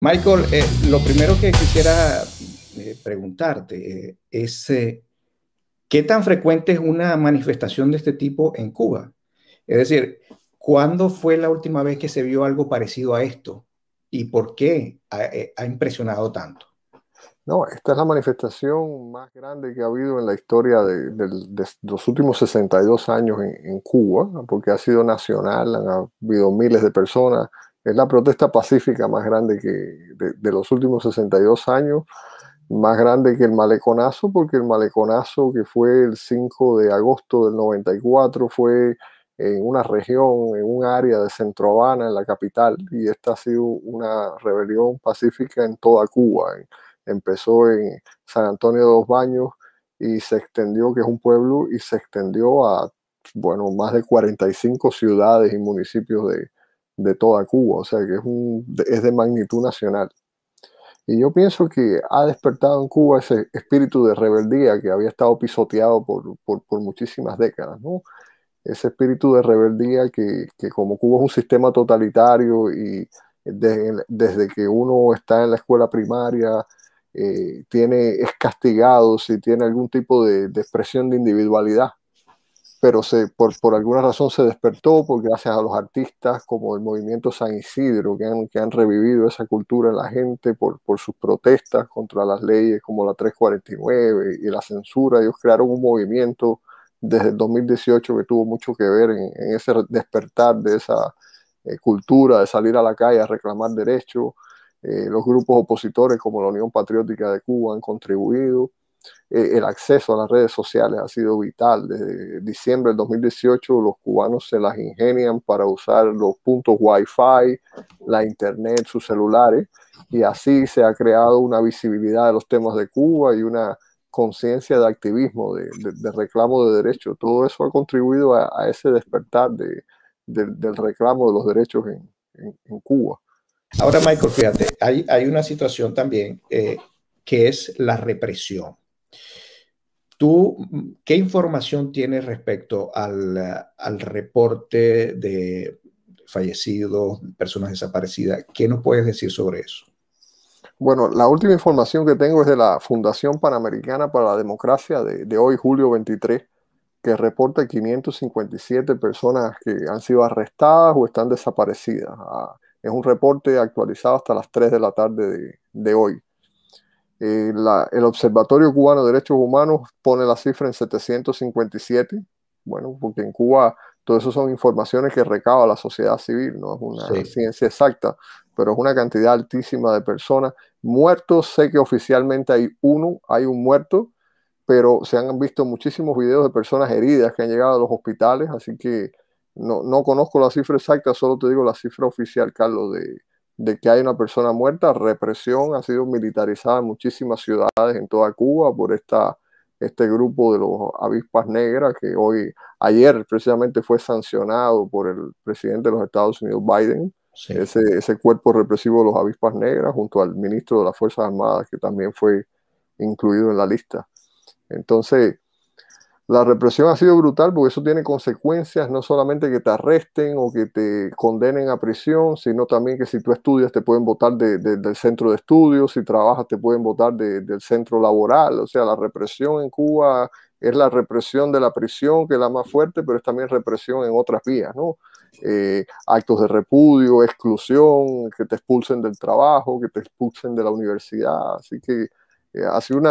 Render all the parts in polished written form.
Michael, lo primero que quisiera preguntarte es ¿qué tan frecuente es una manifestación de este tipo en Cuba? Es decir, ¿cuándo fue la última vez que se vio algo parecido a esto? ¿Y por qué ha impresionado tanto? No, esta es la manifestación más grande que ha habido en la historia de los últimos 62 años en Cuba, ¿no? Porque ha sido nacional, han habido miles de personas. Es la protesta pacífica más grande de los últimos 62 años, más grande que el Maleconazo, porque el Maleconazo, que fue el 5 de agosto del 94, fue en una región, en un área de Centro Habana, en la capital, y esta ha sido una rebelión pacífica en toda Cuba. Empezó en San Antonio de los Baños y se extendió, que es un pueblo, y se extendió a, bueno, más de 45 ciudades y municipios de toda Cuba, o sea que es de magnitud nacional. Y yo pienso que ha despertado en Cuba ese espíritu de rebeldía que había estado pisoteado por muchísimas décadas, ¿no? Ese espíritu de rebeldía que como Cuba es un sistema totalitario y desde que uno está en la escuela primaria, es castigado si tiene algún tipo de expresión de individualidad, pero por alguna razón se despertó, porque gracias a los artistas como el movimiento San Isidro, que han revivido esa cultura en la gente por sus protestas contra las leyes como la 349 y la censura. Ellos crearon un movimiento desde el 2018 que tuvo mucho que ver en ese despertar de esa cultura de salir a la calle a reclamar derechos. Los grupos opositores como la Unión Patriótica de Cuba han contribuido. El acceso a las redes sociales ha sido vital. Desde diciembre del 2018 los cubanos se las ingenian para usar los puntos Wi-Fi, la internet, sus celulares, y así se ha creado una visibilidad de los temas de Cuba y una conciencia de activismo, de reclamo de derechos. Todo eso ha contribuido a ese despertar del reclamo de los derechos en Cuba. Ahora, Michael, fíjate, hay una situación también que es la represión. ¿Tú qué información tienes respecto al reporte de fallecidos, personas desaparecidas? ¿Qué nos puedes decir sobre eso? Bueno, la última información que tengo es de la Fundación Panamericana para la Democracia de hoy, julio 23, que reporta 557 personas que han sido arrestadas o están desaparecidas. Es un reporte actualizado hasta las 3 de la tarde de hoy. El Observatorio Cubano de Derechos Humanos pone la cifra en 757. Bueno, porque en Cuba todo eso son informaciones que recaba la sociedad civil, no es una Sí. ciencia exacta, pero es una cantidad altísima de personas. Muertos, sé que oficialmente hay un muerto, pero se han visto muchísimos videos de personas heridas que han llegado a los hospitales, así que no conozco la cifra exacta, solo te digo la cifra oficial, Carlos, de que hay una persona muerta. Represión ha sido militarizada en muchísimas ciudades en toda Cuba por este grupo de los avispas negras que ayer precisamente fue sancionado por el presidente de los Estados Unidos, Biden, Sí. ese cuerpo represivo de los avispas negras, junto al ministro de las Fuerzas Armadas, que también fue incluido en la lista. Entonces, la represión ha sido brutal porque eso tiene consecuencias, no solamente que te arresten o que te condenen a prisión, sino también que si tú estudias te pueden botar del centro de estudios, si trabajas te pueden botar del centro laboral. O sea, la represión en Cuba es la represión de la prisión, que es la más fuerte, pero es también represión en otras vías, ¿no? Actos de repudio, exclusión, que te expulsen del trabajo, que te expulsen de la universidad. Así que ha sido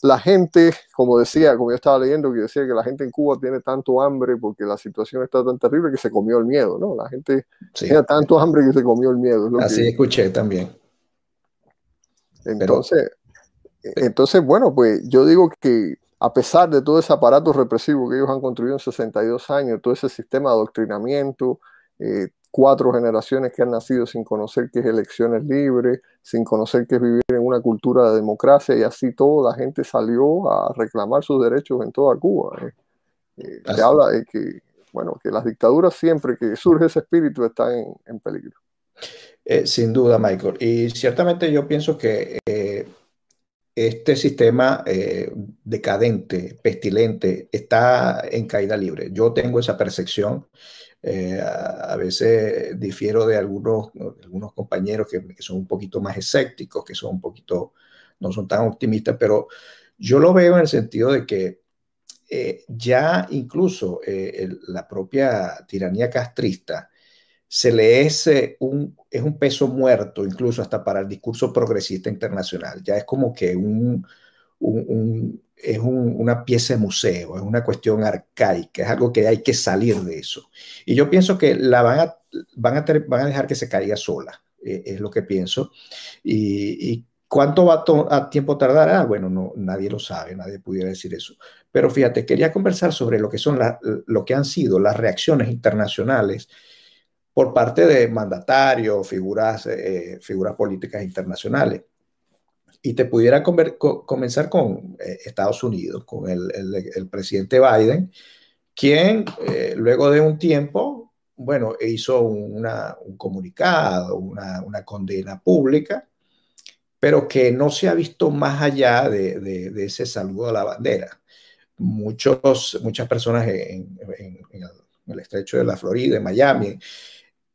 la gente, como yo estaba leyendo, que decía que la gente en Cuba tiene tanto hambre porque la situación está tan terrible que se comió el miedo, ¿no? La gente Sí, tenía tanto hambre que se comió el miedo, es lo así que... escuché también. Pero Entonces, bueno, pues yo digo que a pesar de todo ese aparato represivo que ellos han construido en 62 años, todo ese sistema de adoctrinamiento, 4 generaciones que han nacido sin conocer qué es elecciones libres, sin conocer qué es vivir en una cultura de democracia, y así todo, la gente salió a reclamar sus derechos en toda Cuba. Se as- habla de que, bueno, que las dictaduras siempre que surge ese espíritu están en peligro. sin duda, Michael. Y ciertamente yo pienso que este sistema decadente, pestilente, está en caída libre. Yo tengo esa percepción. A veces difiero de algunos compañeros que son un poquito más escépticos, que son un poquito, no son tan optimistas, pero yo lo veo en el sentido de que ya incluso la propia tiranía castrista se le es un peso muerto, incluso hasta para el discurso progresista internacional. Ya es como que una pieza de museo, es una cuestión arcaica, es algo que hay que salir de eso. Y yo pienso que van a dejar que se caiga sola, es lo que pienso. Y ¿cuánto va a tiempo tardará? Bueno, no, nadie lo sabe, nadie pudiera decir eso. Pero fíjate, quería conversar sobre lo que son lo que han sido las reacciones internacionales por parte de mandatarios, figuras políticas internacionales. Y te pudiera comenzar con Estados Unidos, con el presidente Biden, quien luego de un tiempo, bueno, hizo un comunicado, una condena pública, pero que no se ha visto más allá de ese saludo a la bandera. Muchas personas en el estrecho de la Florida, en Miami,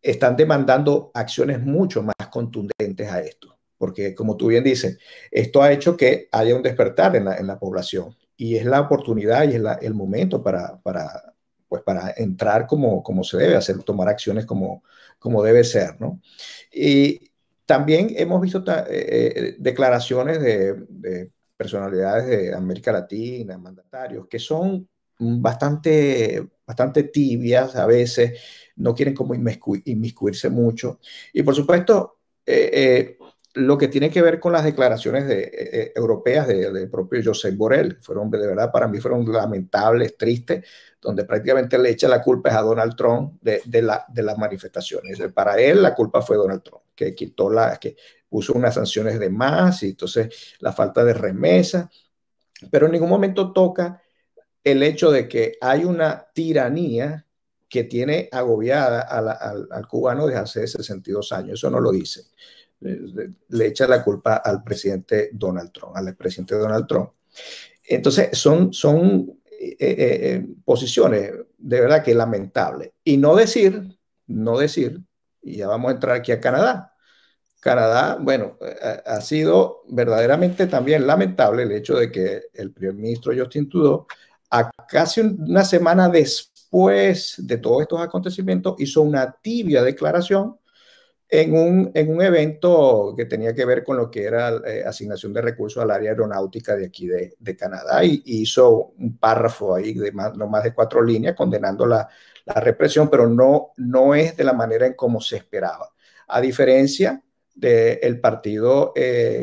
están demandando acciones mucho más contundentes a esto, porque como tú bien dices, esto ha hecho que haya un despertar en la población y es la oportunidad y es el momento pues para entrar como se debe hacer, tomar acciones como debe ser, ¿no? Y también hemos visto declaraciones de personalidades de América Latina, mandatarios, que son bastante tibias a veces, no quieren como inmiscuirse mucho. Y por supuesto, lo que tiene que ver con las declaraciones europeas del propio Josep Borrell, fueron de verdad, para mí fueron lamentables, tristes, donde prácticamente le echa la culpa a Donald Trump de las manifestaciones. Para él la culpa fue Donald Trump, que que puso unas sanciones de más y entonces la falta de remesa, pero en ningún momento toca el hecho de que hay una tiranía que tiene agobiada al cubano desde hace 62 años. Eso no lo dice. Le echa la culpa al presidente Donald Trump, al expresidente Donald Trump. Entonces, son posiciones de verdad que lamentables. Y no decir, y ya vamos a entrar aquí a Canadá. Canadá, bueno, ha sido verdaderamente también lamentable el hecho de que el primer ministro Justin Trudeau, a casi una semana después de todos estos acontecimientos, hizo una tibia declaración en un evento que tenía que ver con lo que era asignación de recursos al área aeronáutica de aquí de Canadá y hizo un párrafo ahí de no más de 4 líneas condenando la represión, pero no es de la manera en como se esperaba. A diferencia del Partido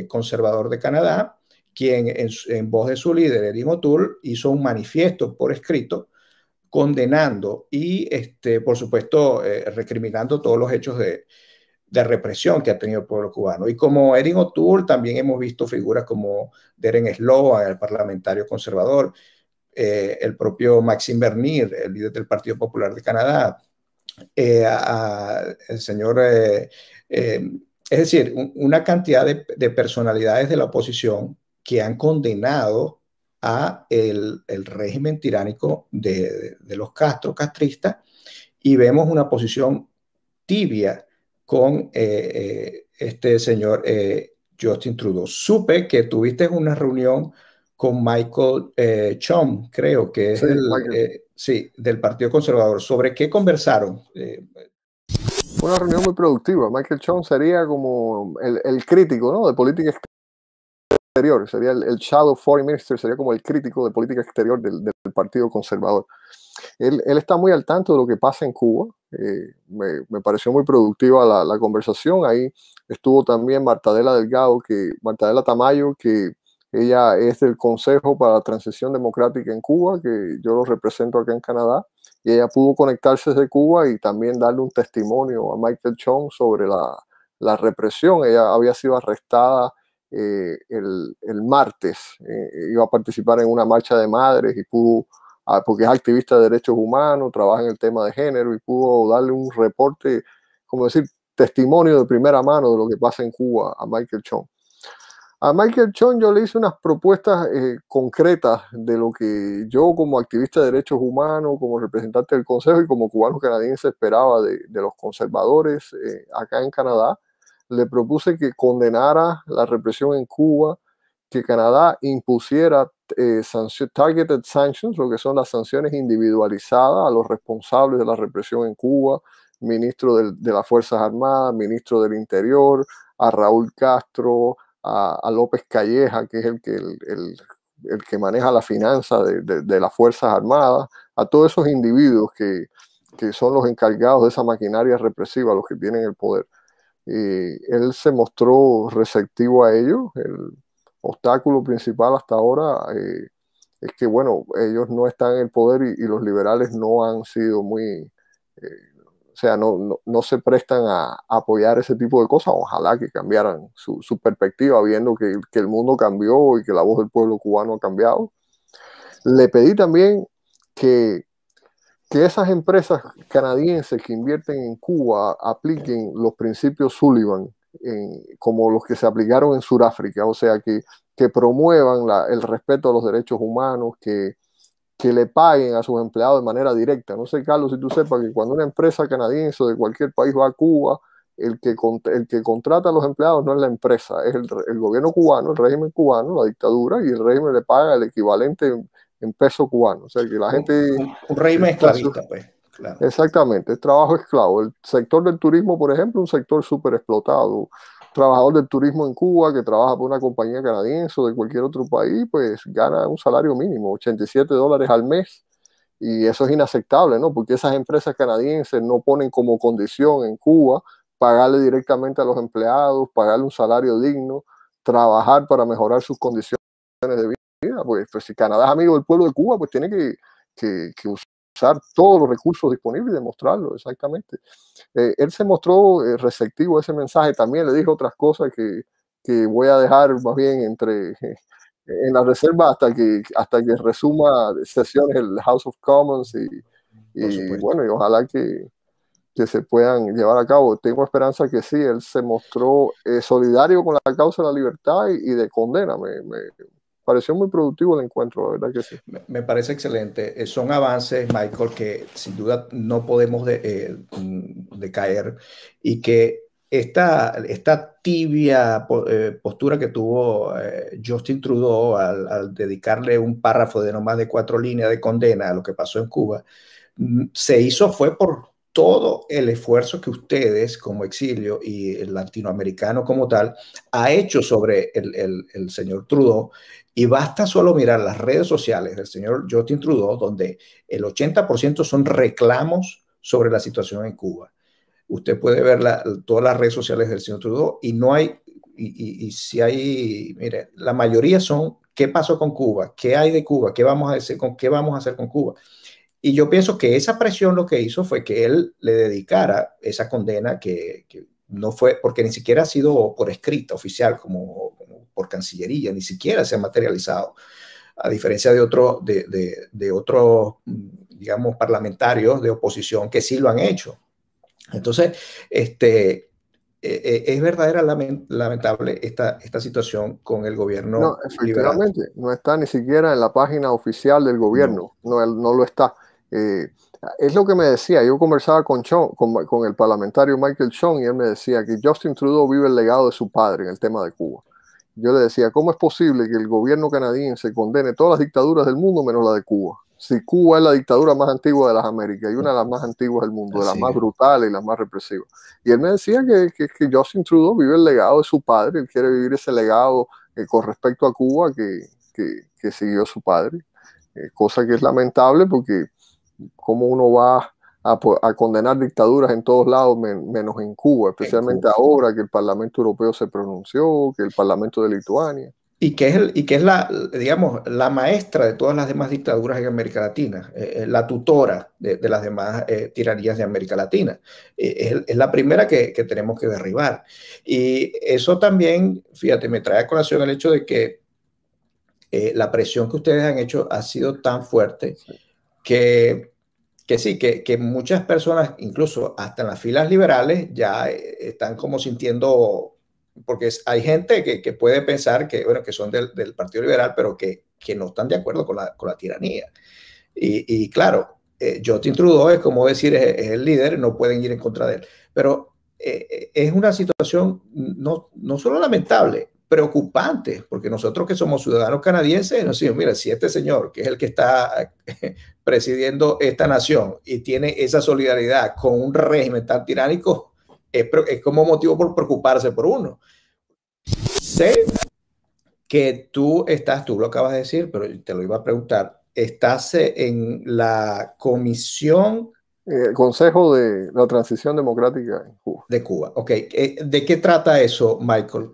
Conservador de Canadá, quien en voz de su líder, Erin O'Toole, hizo un manifiesto por escrito condenando y, por supuesto, recriminando todos los hechos de represión que ha tenido el pueblo cubano. Y como Erin O'Toole, también hemos visto figuras como Derek Sloan, el parlamentario conservador, el propio Maxime Bernier, el líder del Partido Popular de Canadá, el señor, es decir, una cantidad de personalidades de la oposición que han condenado a el régimen tiránico de los castristas y vemos una posición tibia con este señor Justin Trudeau. Supe que tuviste una reunión con Michael Chom, creo que es sí, del Partido Conservador. ¿Sobre qué conversaron? Fue una reunión muy productiva. Michael Chom sería como el crítico, ¿no?, de política exterior, sería el Shadow Foreign Minister, sería como el crítico de política exterior del Partido Conservador. Él está muy al tanto de lo que pasa en Cuba. Me pareció muy productiva la conversación. Ahí estuvo también Martadela Tamayo, que ella es del Consejo para la Transición Democrática en Cuba, que yo lo represento acá en Canadá, y ella pudo conectarse desde Cuba y también darle un testimonio a Michael Chong sobre la represión. Ella había sido arrestada el martes, iba a participar en una marcha de madres y pudo, porque es activista de derechos humanos, trabaja en el tema de género y pudo darle un reporte, como decir, testimonio de primera mano de lo que pasa en Cuba a Michael Chong. A Michael Chong yo le hice unas propuestas concretas de lo que yo como activista de derechos humanos, como representante del Consejo y como cubano canadiense esperaba de los conservadores acá en Canadá. Le propuse que condenara la represión en Cuba, que Canadá impusiera targeted sanctions, lo que son las sanciones individualizadas a los responsables de la represión en Cuba, ministro de las Fuerzas Armadas, ministro del Interior, a Raúl Castro, a López Calleja, que es el que maneja la finanza de las Fuerzas Armadas, a todos esos individuos que son los encargados de esa maquinaria represiva, los que tienen el poder. Él se mostró receptivo a ello. El obstáculo principal hasta ahora es que, bueno, ellos no están en el poder y los liberales no han sido muy... o sea, no se prestan a apoyar ese tipo de cosas. Ojalá que cambiaran su perspectiva, viendo que el mundo cambió y que la voz del pueblo cubano ha cambiado. Le pedí también que esas empresas canadienses que invierten en Cuba apliquen los principios Sullivan, como los que se aplicaron en Sudáfrica, o sea, que promuevan el respeto a los derechos humanos, que le paguen a sus empleados de manera directa. No sé, Carlos, si tú sepas que cuando una empresa canadiense o de cualquier país va a Cuba, el que contrata a los empleados no es la empresa, es el gobierno cubano, el régimen cubano, la dictadura, y el régimen le paga el equivalente en peso cubano. O sea, que la gente... Un régimen esclavista, pues. Claro. Exactamente, es trabajo esclavo. El sector del turismo, por ejemplo, un sector súper explotado. Trabajador del turismo en Cuba que trabaja por una compañía canadiense o de cualquier otro país, pues gana un salario mínimo, $87 al mes. Y eso es inaceptable, ¿no? Porque esas empresas canadienses no ponen como condición en Cuba pagarle directamente a los empleados, pagarle un salario digno, trabajar para mejorar sus condiciones de vida. Pues si Canadá es amigo del pueblo de Cuba, pues tiene que usar todos los recursos disponibles y demostrarlo, exactamente. Él se mostró receptivo a ese mensaje. También le dijo otras cosas que voy a dejar más bien en la reserva hasta que resuma sesiones el House of Commons y bueno, y ojalá que se puedan llevar a cabo. Tengo esperanza que sí. Él se mostró solidario con la causa de la libertad y de condena. Me pareció muy productivo el encuentro, la verdad que sí. Me parece excelente. Son avances, Michael, que sin duda no podemos decaer y que esta tibia postura que tuvo Justin Trudeau al dedicarle un párrafo de no más de 4 líneas de condena a lo que pasó en Cuba, se hizo fue por todo el esfuerzo que ustedes como exilio y el latinoamericano como tal ha hecho sobre el señor Trudeau. Y basta solo mirar las redes sociales del señor Justin Trudeau, donde el 80% son reclamos sobre la situación en Cuba. Usted puede ver todas las redes sociales del señor Trudeau y no hay, y si hay, mire, la mayoría son ¿qué pasó con Cuba? ¿Qué hay de Cuba? ¿Qué vamos a hacer con Cuba? Y yo pienso que esa presión lo que hizo fue que él le dedicara esa condena que no fue, porque ni siquiera ha sido por escrita oficial, como por Cancillería, ni siquiera se ha materializado, a diferencia de otros, digamos, parlamentarios de oposición que sí lo han hecho. Entonces, es verdaderamente lamentable esta situación con el gobierno No, liberal. efectivamente, no está ni siquiera en la página oficial del gobierno, no lo está. Es lo que me decía, yo conversaba con el parlamentario Michael Chong y él me decía que Justin Trudeau vive el legado de su padre en el tema de Cuba. Yo le decía, ¿cómo es posible que el gobierno canadiense condene todas las dictaduras del mundo menos la de Cuba? Si Cuba es la dictadura más antigua de las Américas y una de las más antiguas del mundo, de las más brutales y las más represivas. Y él me decía que Justin Trudeau vive el legado de su padre, él quiere vivir ese legado con respecto a Cuba que siguió su padre, cosa que es lamentable porque cómo uno va a condenar dictaduras en todos lados menos en Cuba, especialmente ahora que el Parlamento Europeo se pronunció, que el Parlamento de Lituania. Y que es digamos, la maestra de todas las demás dictaduras en América Latina, la tutora de las demás tiranías de América Latina. Es la primera que tenemos que derribar. Y eso también, fíjate, me trae a colación el hecho de que la presión que ustedes han hecho ha sido tan fuerte que sí, que muchas personas, incluso hasta en las filas liberales, ya están como sintiendo porque hay gente que puede pensar que, bueno, que son del Partido Liberal, pero que no están de acuerdo con la tiranía. Y claro, Justin Trudeau es como decir, es el líder, no pueden ir en contra de él. Pero es una situación no solo lamentable, preocupante, porque nosotros que somos ciudadanos canadienses, nos decimos, mira, si este señor, que es el que está presidiendo esta nación y tiene esa solidaridad con un régimen tan tiránico, es como motivo por preocuparse por uno. Sé que tú lo acabas de decir, pero te lo iba a preguntar, estás en la comisión El Consejo de la Transición Democrática en Cuba. de Cuba. Ok, ¿de qué trata eso, Michael?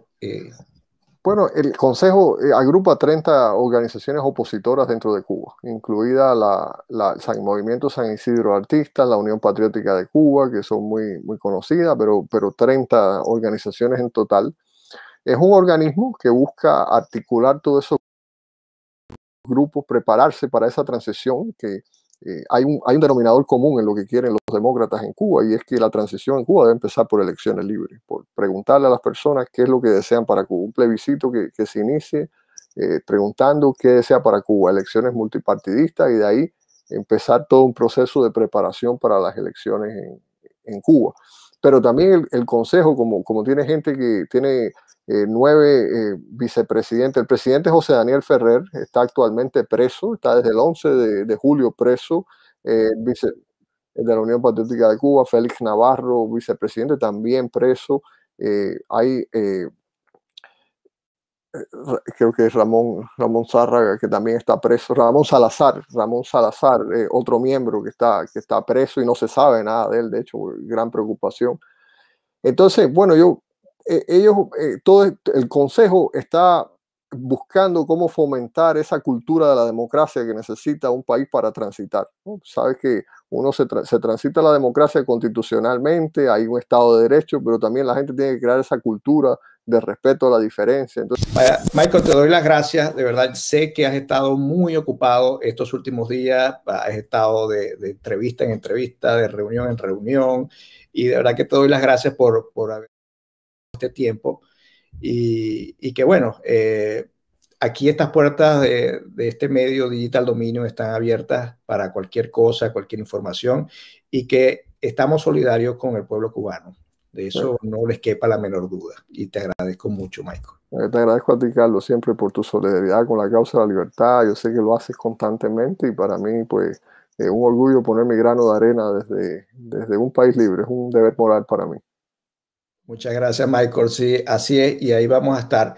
Bueno, el Consejo agrupa 30 organizaciones opositoras dentro de Cuba, incluida el Movimiento San Isidro Artistas, la Unión Patriótica de Cuba, que son muy conocidas, pero 30 organizaciones en total. Es un organismo que busca articular todos esos grupos, prepararse para esa transición, que hay un denominador común en lo que quieren los demócratas en Cuba, y es que la transición en Cuba debe empezar por elecciones libres, por preguntarle a las personas qué es lo que desean para Cuba, un plebiscito que se inicie preguntando qué desea para Cuba, elecciones multipartidistas, y de ahí empezar todo un proceso de preparación para las elecciones en Cuba. Pero también el Consejo, como tiene gente que tiene 9 vicepresidentes. El presidente José Daniel Ferrer está actualmente preso, está desde el 11 de julio preso. El de la Unión Patriótica de Cuba, Félix Navarro, vicepresidente, también preso. Hay, creo que es Ramón Zárraga, que también está preso. Ramón Salazar, otro miembro que está preso y no se sabe nada de él, de hecho, gran preocupación. Entonces, bueno, todo el Consejo está buscando cómo fomentar esa cultura de la democracia que necesita un país para transitar, ¿no? Sabes que uno se transita la democracia constitucionalmente, hay un Estado de Derecho, pero también la gente tiene que crear esa cultura de respeto a la diferencia. Entonces, Michael, te doy las gracias. De verdad, sé que has estado muy ocupado estos últimos días. Has estado de entrevista en entrevista, de reunión en reunión. Y de verdad que te doy las gracias por haber este tiempo. Y que bueno, aquí estas puertas de este medio Digital Dominio están abiertas para cualquier cosa, cualquier información, y que estamos solidarios con el pueblo cubano. De eso no les quepa la menor duda. Y te agradezco mucho, Michael. Te agradezco a ti, Carlos, siempre por tu solidaridad con la causa de la libertad. Yo sé que lo haces constantemente, y para mí, pues, es un orgullo poner mi grano de arena desde un país libre. Es un deber moral para mí. Muchas gracias, Michael. Sí, así es, y ahí vamos a estar.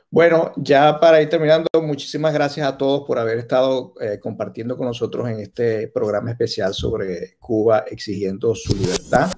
Bueno, ya para ir terminando, muchísimas gracias a todos por haber estado compartiendo con nosotros en este programa especial sobre Cuba exigiendo su libertad.